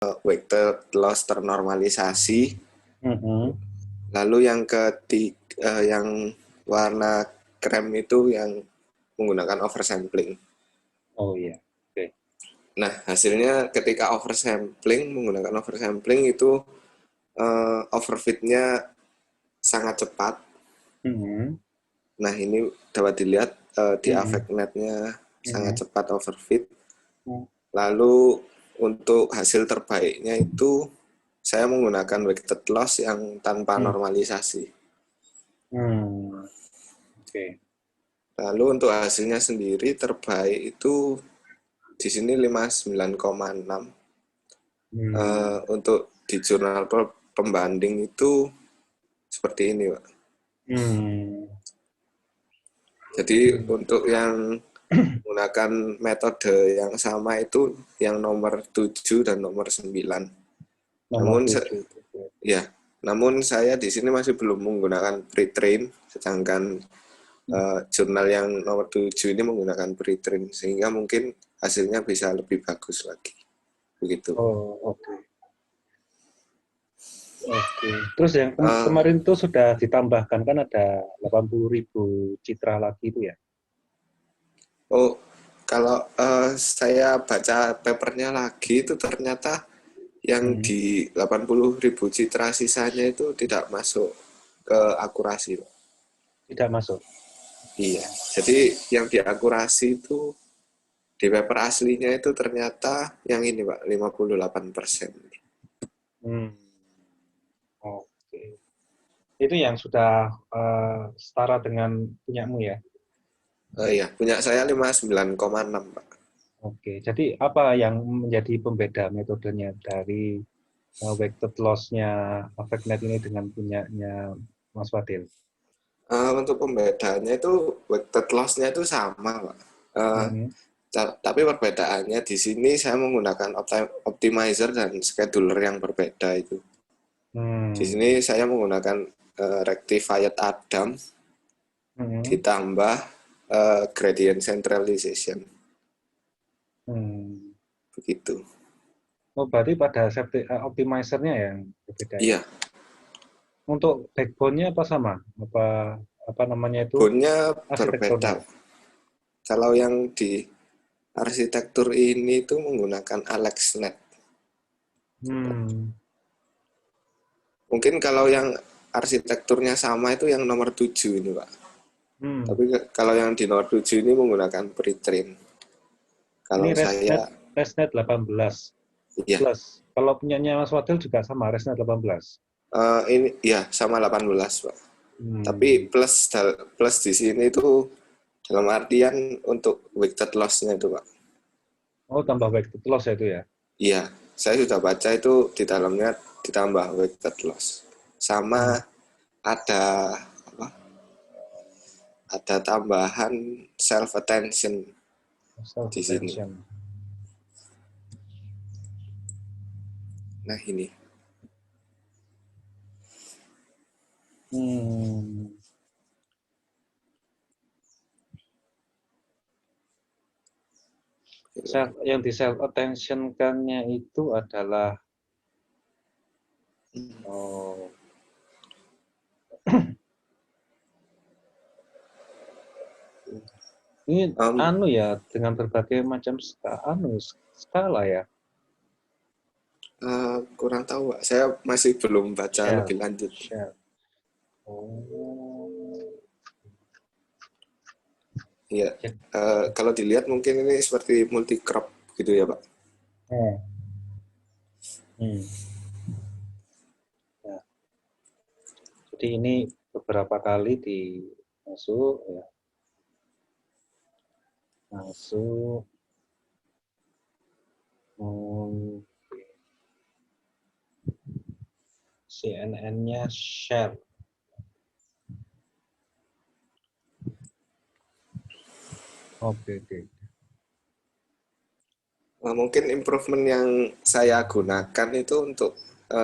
weighted loss ternormalisasi. Mhm. Lalu yang ketiga, yang warna krem itu yang menggunakan oversampling. Oh iya. Oke. Nah, hasilnya ketika menggunakan oversampling itu overfitnya sangat cepat. Mhm. Nah, ini dapat dilihat di Mhm. AVECNet-nya Mhm. sangat cepat overfit. Mhm. Lalu untuk hasil terbaiknya itu saya menggunakan weighted loss yang tanpa Mhm. normalisasi. Oke. Lalu untuk hasilnya sendiri terbaik itu di sini 59,6. Hmm. Untuk di jurnal pembanding itu seperti ini, Pak. Hmm. Jadi Hmm. untuk yang menggunakan metode yang sama itu yang nomor 7 dan nomor 9. Nomor Namun 7. ya, namun saya di sini masih belum menggunakan pre-train, sedangkan jurnal yang nomor 7 ini menggunakan pre-train, sehingga mungkin hasilnya bisa lebih bagus lagi. Begitu. Oh, oke. Oke. Terus yang Uh, kemarin itu sudah ditambahkan kan ada 80.000 citra lagi itu ya? oh, kalau saya baca papernya lagi itu ternyata yang Hmm. di 80.000 citra sisanya itu tidak masuk ke akurasi, Pak. Tidak masuk. Iya, jadi yang diakurasi itu di paper aslinya itu ternyata yang ini, Pak, 58%. Hmm. Oke. Itu yang sudah setara dengan punyamu ya? Iya, punya saya 59,6, Pak. Oke. Jadi apa yang menjadi pembeda metodenya dari weighted loss-nya AVECNet ini dengan punyanya Mas Fadil? Untuk pembedaannya itu weighted loss-nya itu sama, Pak. Uh, Hmm. tapi perbedaannya di sini saya menggunakan optimizer dan scheduler yang berbeda itu. Di sini Hmm. saya menggunakan rectified Adam Hmm. ditambah gradient centralization. Hmm. Begitu. Oh, berarti pada optimizer-nya yang berbeda ya? Iya, Untuk backbone-nya apa sama? Apa apa namanya itu bone-nya berbeda. arsitekturnya? Kalau yang di arsitektur ini itu menggunakan AlexNet. Hmm. Mungkin kalau yang arsitekturnya sama itu yang nomor 7 ini, Pak. Hmm. Tapi kalau yang di nomor 7 ini menggunakan pre-train. Ini Kalau ResNet saya, ResNet 18 iya, plus. Kalau punyanya Mas Wadil juga sama ResNet 18. ini ya sama 18, Pak. Tapi Hmm. plus di sini itu dalam artian untuk weighted loss-nya itu, Pak. Oh, tambah weighted loss ya itu ya? Iya, saya sudah baca itu di dalamnya ditambah weighted loss. Sama Hmm. ada apa? Ada tambahan self attention Self di sini. attention. Nah, ini. Hmm. Yang di self attention-kannya itu adalah oh, ini Um, anu ya dengan berbagai macam skala ya. kurang tahu, Pak. Saya masih belum baca Shell, lebih lanjut. shell. Oh. Iya, Ya. kalau dilihat mungkin ini seperti multi crop gitu ya, Pak. Oh. Hmm. Ya. Jadi ini beberapa kali masuk ya, masuk. Hmm. CNN-nya share. Oke, oke. Mungkin improvement yang saya gunakan itu untuk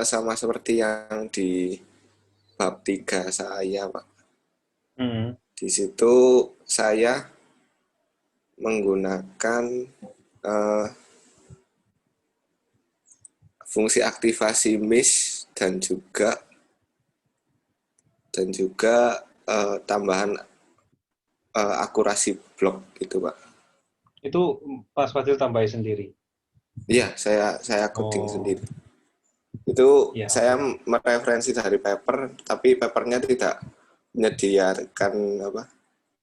sama seperti yang di bab 3 saya, Pak. Hmm. Di situ saya menggunakan uh, fungsi aktivasi MIS dan juga tambahan akurasi blok gitu Pak. Itu Mas Fadil tambahin sendiri. Iya, saya coding Oh, sendiri. Itu ya saya oke. mereferensi dari paper, tapi papernya tidak menyediakan apa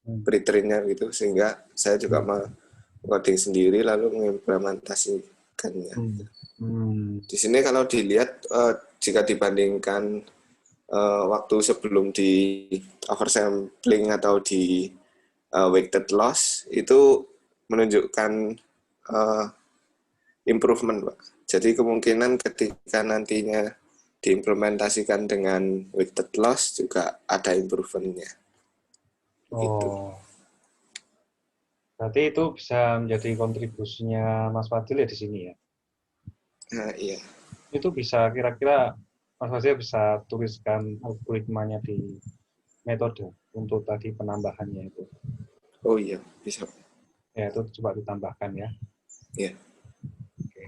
Hmm. preprintnya gitu, sehingga saya juga Hmm. coding sendiri lalu mengimplementasikannya. Hmm. Hmm. Di sini kalau dilihat jika dibandingkan waktu sebelum di oversampling atau di weighted loss itu menunjukkan uh, improvement, Pak. Jadi kemungkinan ketika nantinya diimplementasikan dengan weighted loss juga ada improvementnya. Begitu. Oh, berarti itu bisa menjadi kontribusinya Mas Fadil ya di sini ya. Nah, iya. Itu bisa kira-kira Mas Fadil bisa tuliskan algoritmanya di metode untuk tadi penambahannya itu. Oh iya, bisa. Ya, itu coba ditambahkan ya. Iya. Oke.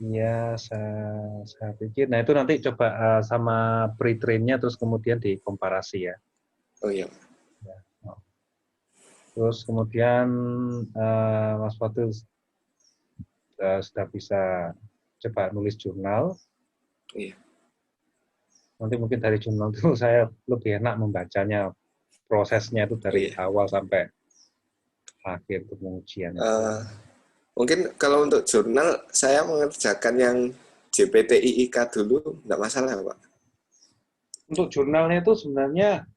Iya, saya pikir. Nah, itu nanti coba sama pre-train-nya terus kemudian dikomparasi ya. Oh iya. Ya. Oh. Terus kemudian Mas Fatul sudah bisa coba nulis jurnal. Iya. Nanti mungkin dari jurnal itu saya lebih enak membacanya, prosesnya itu Oh dari iya. awal sampai akhir pengujian itu. Uh, Mungkin kalau untuk jurnal saya mengerjakan yang JPTIIK dulu, enggak masalah, Pak. Untuk jurnalnya itu sebenarnya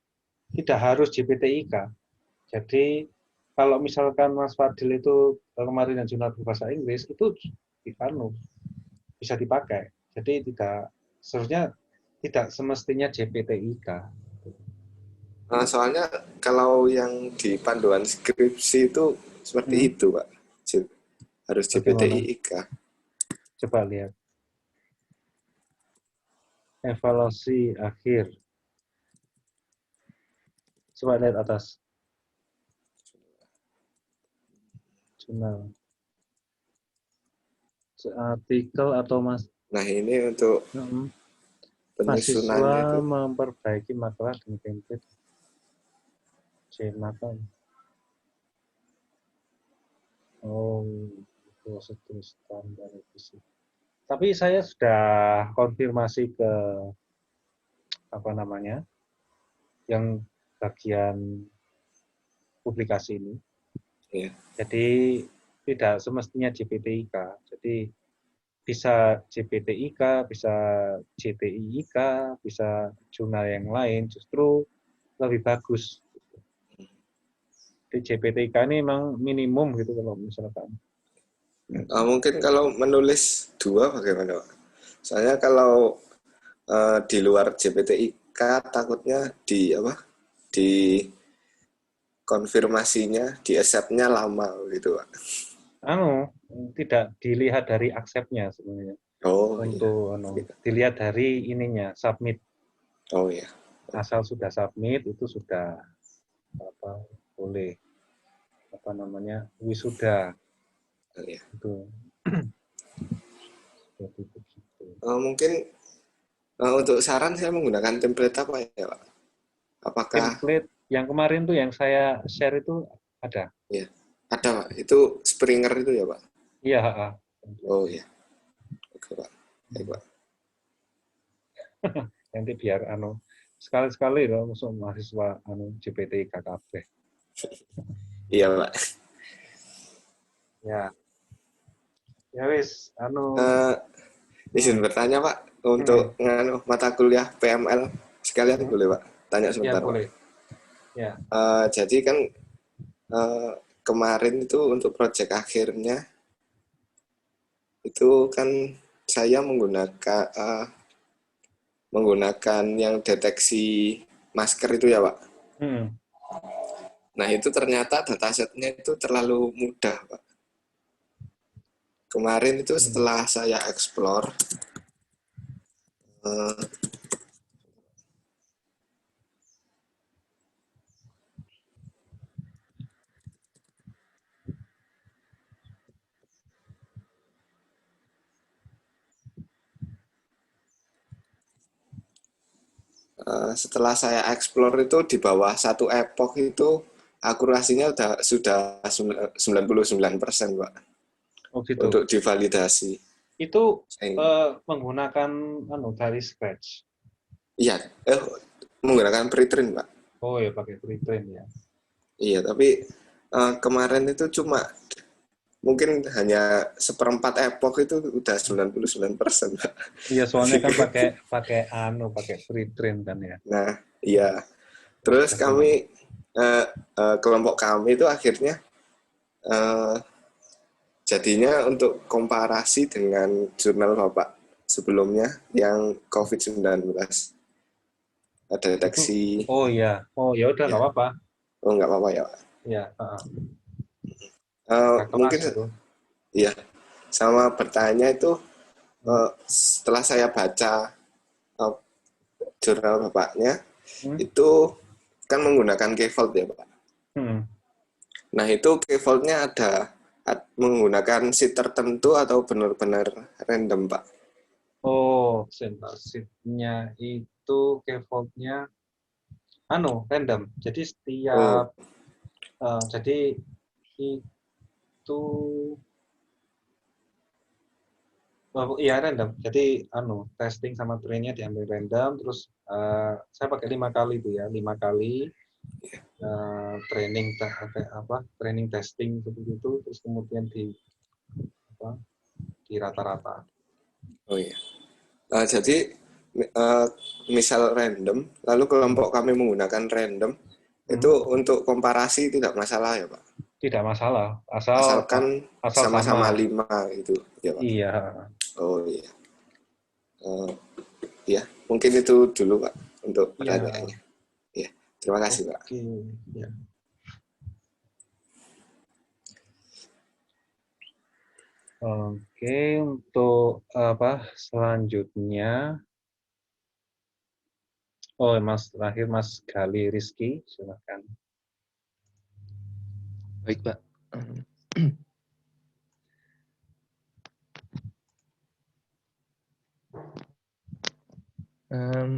tidak harus JPTIK. Jadi kalau misalkan Mas Fadil itu kemarin yang jurnal berbahasa Inggris itu bisa dipakai. Jadi tidak seharusnya tidak semestinya JPTIK. Soalnya kalau yang di panduan skripsi itu seperti Hmm, itu, Pak. Harus bagaimana? JPTIIK. Coba lihat evaluasi akhir. Coba lihat atas jurnal artikel atau mas Nah, ini untuk mahasiswa penyusunannya itu. memperbaiki makalah dan template maka oh prosedur standar revisi. Tapi saya sudah konfirmasi ke apa namanya yang bagian publikasi ini. Ya. Jadi tidak semestinya JPTIK. Jadi bisa JPTIK, bisa JTIIK, bisa jurnal yang lain justru lebih bagus. Di JPTIK ini memang minimum gitu kalau misalkan. Mungkin kalau menulis dua bagaimana, Pak? Soalnya kalau di luar JPTIK takutnya di apa? Di konfirmasinya, di accept-nya lama gitu, Pak. Tidak dilihat dari aksepnya sebenarnya. Oh iya. Untuk dilihat dari ininya submit. Oh iya. Asal sudah submit itu sudah apa boleh apa namanya wisuda Oh, iya. itu seperti begitu. Mungkin untuk saran saya menggunakan template apa ya, Pak? Apakah Template yang kemarin tuh yang saya share itu ada. ya ada, Pak? Itu Springer itu ya, Pak? Iya, Oh template. iya. Oke, Pak. Baik, Pak. Nanti biar sekali-sekali loh musuh mahasiswa JPT KKP. Iya, Pak. Ya, ya wis Eh, izin hmm, bertanya, Pak, hmm, untuk mata kuliah PML sekalian hmm, boleh, Pak? Tanya ya sebentar, Pak. boleh. Ya. Jadi kan eh, kemarin itu untuk proyek akhirnya itu kan saya menggunakan yang deteksi masker itu ya, Pak. Hmm. Nah, itu ternyata datasetnya itu terlalu mudah, Pak. Kemarin itu Hmm. setelah saya explore, eh, setelah saya explore itu di bawah satu epoch itu akurasinya sudah 99%, Pak, Oh gitu. untuk divalidasi. Itu Saya- menggunakan dari scratch. Iya, menggunakan pretrain, Pak. Oh ya pakai preprint ya. Iya, tapi kemarin itu cuma mungkin hanya seperempat epoch itu udah 99%, Pak. Iya soalnya kan Jadi, pakai pakai pakai preprint kan ya. nah, iya. Terus Proses kami, ulang. kelompok kami itu akhirnya eh, jadinya untuk komparasi dengan jurnal Bapak sebelumnya yang COVID-19. Ada Itu deteksi, oh ya. Oh ya udah ya, nggak apa-apa. oh nggak apa-apa ya Pak. Ya, Mungkin, kelas itu. ya, sama bertanya itu, Hmm. setelah saya baca uh, jurnal Bapaknya, Hmm. itu kan menggunakan K-fold ya Pak. Hmm. Nah itu K-foldnya ada menggunakan sheet tertentu atau benar-benar random Pak? Oh, sensorship-nya itu kevoltnya random. Jadi setiap Oh, jadi itu iya random. Jadi testing sama trainnya diambil random. Terus saya pakai 5 kali itu ya, 5 kali training training testing seperti itu. Terus kemudian apa, di rata-rata. oh iya. Jadi uh, misal random, lalu Hmm. kelompok kami menggunakan random, itu Hmm. untuk komparasi tidak masalah ya Pak? Tidak masalah, asal Asalkan asal sama-sama sama. 5 gitu ya Pak? Iya. Oh iya. Uh, ya, mungkin itu dulu Pak untuk Iya. pertanyaannya. Ya, terima kasih Pak. Oke, ya. Oke, untuk selanjutnya, Mas terakhir Mas Gali Rizky, silakan. Baik, Pak.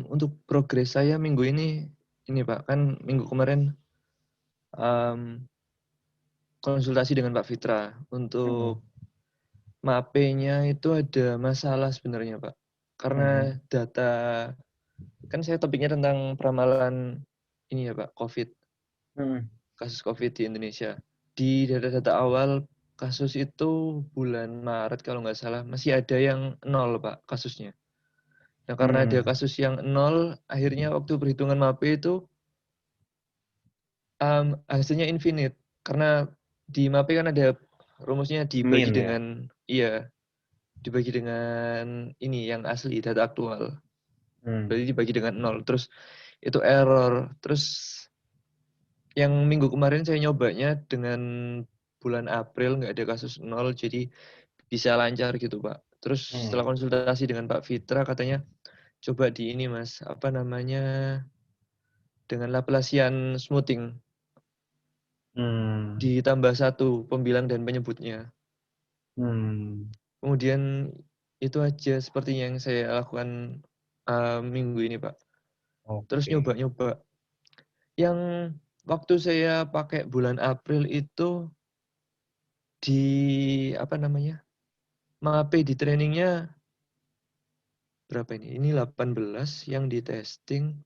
Untuk progres saya minggu ini Pak, kan minggu kemarin konsultasi dengan Pak Fitra. Untuk MAPE-nya itu ada masalah sebenarnya Pak. Karena data, kan saya topiknya tentang peramalan ini ya Pak, COVID, kasus COVID di Indonesia. Di data-data awal kasus itu bulan Maret kalau nggak salah, masih ada yang 0 Pak kasusnya. Nah, karena ada kasus yang 0, akhirnya waktu perhitungan MAPE itu hasilnya infinite. Karena di MAPE kan ada rumusnya dibagi Min ya. dengan, iya, dibagi dengan ini yang asli, data aktual. Berarti dibagi dengan 0. Terus itu error. Terus yang minggu kemarin saya nyobanya dengan bulan April nggak ada kasus 0, jadi bisa lancar gitu Pak. Terus setelah konsultasi dengan Pak Fitra katanya, coba di ini Mas, apa namanya, dengan Laplacian smoothing. Ditambah 1 pembilang dan penyebutnya. Kemudian itu aja sepertinya yang saya lakukan minggu ini Pak. Terus nyoba-nyoba. Yang waktu saya pakai bulan April itu di apa namanya, MAPE di trainingnya berapa ini? Ini 18, yang di testing.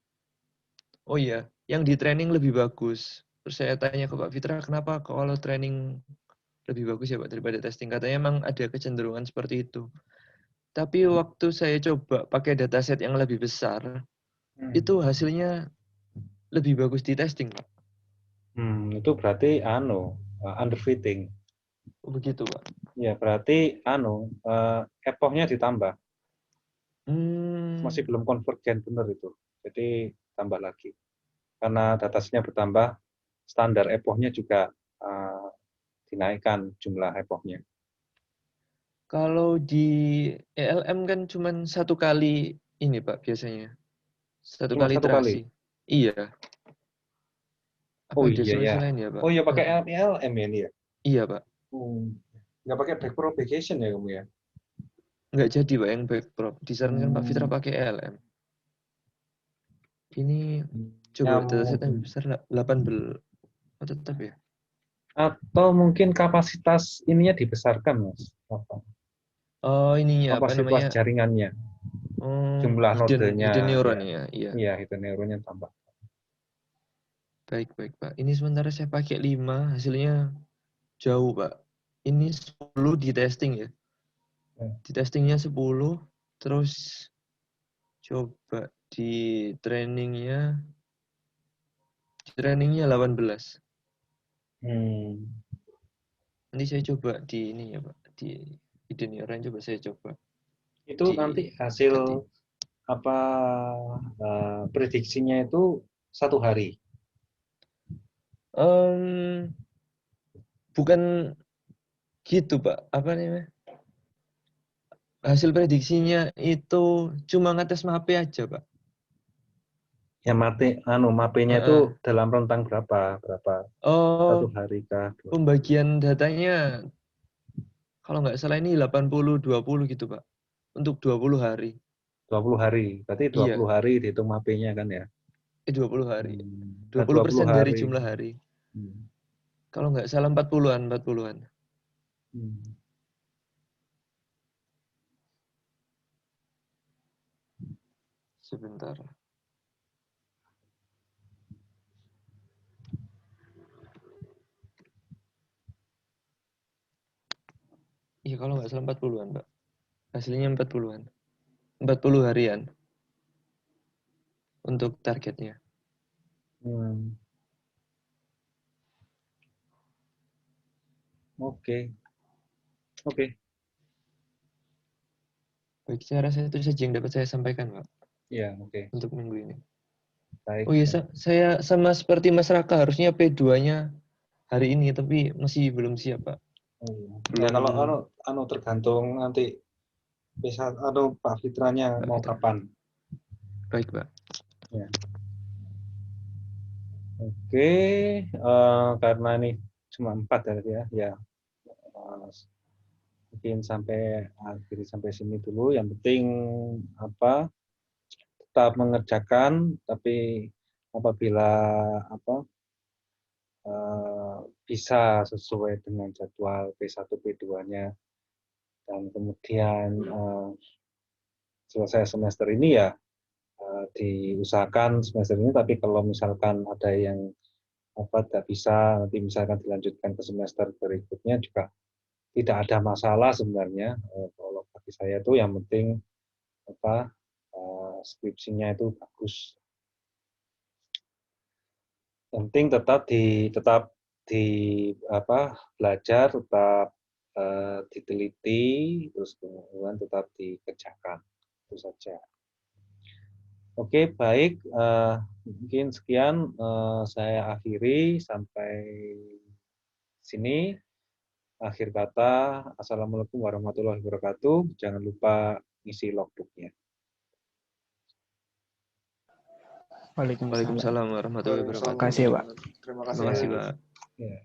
Oh iya, yang di training lebih bagus. Terus saya tanya ke Pak Fitra, kenapa kalau training lebih bagus ya Pak daripada testing? Katanya emang ada kecenderungan seperti itu. Tapi waktu saya coba pakai dataset yang lebih besar, itu hasilnya lebih bagus di testing Pak. Itu berarti underfitting. Begitu Pak. Ya, berarti epochnya ditambah. Masih belum konvergen benar itu. Jadi tambah lagi. Karena datasnya bertambah, standar epochnya juga dinaikkan jumlah epochnya. Kalau di ELM kan cuma 1 kali ini Pak biasanya. 1 Cuma kali 1 kali? iterasi. Iya. Oh Apa ada iya ya. solusi lain ya Pak? Oh iya pakai LM ya ini ya? Iya Pak. Nggak pakai backpropagation ya kamu ya? Nggak jadi Pak yang backprop. Disarankan Pak Fitra pakai ELM. Ini coba dataset yang besar 18. Oh, tetap ya. Atau mungkin kapasitas ininya dibesarkan, Mas. Oh, ininya apa Kapasitas namanya? jaringannya, Oh, jumlah hidden nodenya, neuron ya. ya. Iya. Iya, itu neuronnya tambah. Baik, Pak. Ini sementara saya pakai 5, hasilnya jauh, Pak. Ini 10 di testing ya. Di testingnya 10, terus coba di trainingnya 18. Nanti saya coba di ini ya, Pak. Di hidden neuron coba saya coba. Itu nanti hasil cutting. apa prediksinya itu 1 hari. Bukan gitu, Pak. Apa namanya? Hasil prediksinya itu cuma ngetes MAPE aja, Pak. Ya MAPE-nya itu dalam rentang berapa 1 hari kah? Pembagian datanya kalau nggak salah ini 80-20 gitu, Pak. Untuk 20 hari. 20 hari. Berarti 20 Iya. hari dihitung MAPE-nya kan ya? 20 hari. 20 20% dari hari. jumlah hari. Kalau nggak salah 40-an. Sebentar. Iya, kalau nggak salah 40-an, Pak. Hasilnya 40-an. 40 harian. Untuk targetnya. Oke. Baik, saya rasa itu saja yang dapat saya sampaikan, Pak. Iya, oke. Untuk minggu ini. Baik. Oh iya, saya sama seperti Mas Raka, harusnya P2-nya hari ini, tapi masih belum siap, Pak. Ya, kalau tergantung nanti bisa Pak Fitranya Pak mau Fitra. kapan. Baik, Pak. Ya. Oke, karena ini cuma 4 ya. Ya. Mungkin akhiri sampai sini dulu. Yang penting tetap mengerjakan, tapi apabila bisa sesuai dengan jadwal P1 P2-nya dan kemudian selesai semester ini ya diusahakan semester ini, tapi kalau misalkan ada yang tidak bisa, nanti misalkan dilanjutkan ke semester berikutnya juga tidak ada masalah sebenarnya. Kalau bagi saya itu yang penting skripsinya itu bagus. Yang penting tetap belajar, tetap diteliti, terus kemudian tetap dikerjakan. Itu saja. Oke, baik. Mungkin sekian saya akhiri sampai sini. Akhir kata, Assalamualaikum warahmatullahi wabarakatuh. Jangan lupa ngisi logbooknya. Waalaikumsalam warahmatullahi wabarakatuh. Terima kasih, Pak. Terima kasih, Pak. Ya.